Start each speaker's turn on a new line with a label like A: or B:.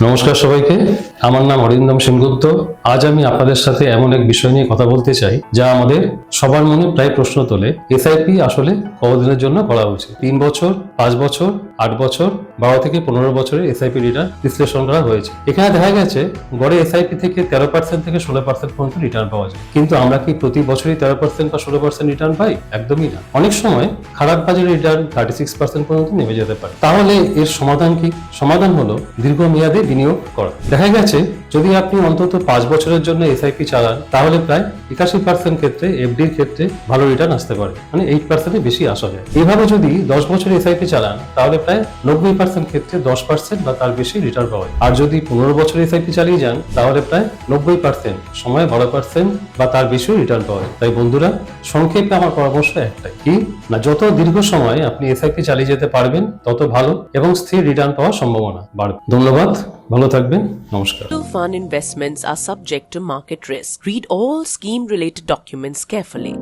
A: নমস্কার সবাইকে, আমার নাম অরিন্দম সেনগুপ্ত। আজ আমি আপনাদের সাথে এমন এক বিষয় নিয়ে কথা বলতে চাই যা আমাদের সবার মনে প্রায় প্রশ্ন তোলে। এসআইপি আসলে কতদিনের জন্য করা উচিত? 3 বছর, 5 বছর, 8 বছর, 12 থেকে 15 বছরের এসআইপি রিটার্ন বিশ্লেষণ করা হয়েছে। এখানে দেখা গেছে গড়ে এসআইপি থেকে 13% থেকে 16% পর্যন্ত রিটার্ন পাওয়া যায়। কিন্তু আমরা কি প্রতি বছরই 13% বা 16% রিটার্ন পাই? একদমই না। অনেক সময় খারাপ বাজারের রিটার্ন 36% পর্যন্ত নেমে যেতে পারে। তাহলে এর সমাধান কি? সমাধান হলো দীর্ঘমেয়াদী বিনিয়োগ করা। দেখা গেছে যদি আপনি অন্তত 5 বছরের জন্য এসআইপি চালান তাহলে প্রায় 81% ক্ষেত্রে এফডির ক্ষেত্রে ভালো রিটার্ন আসতে পারে, মানে 8% বেশি আসা যায়। এভাবে যদি 10 বছর এসআইপি চালান তাহলে প্রায় 90% ক্ষেত্রে 10% বা তার বেশি রিটার্ন পাওয়া যায়। আর যদি 15 বছর এসআইপি চালিয়ে যান তাহলে প্রায় 90% সময় 12% বা তার বেশিও রিটার্ন পাওয়া যায়। তাই বন্ধুরা, সংক্ষেপে আমার পরামর্শ একটাই, কি না, যত দীর্ঘ সময় আপনি এসআইপি চালিয়ে যেতে পারবেন তত ভালো এবং স্থির রিটার্ন পাওয়ার সম্ভাবনা বাড়বে। ধন্যবাদ, ভালো থাকবেন, নমস্কার।
B: Mutual fund investments are subject to market risk. Read all scheme related documents carefully.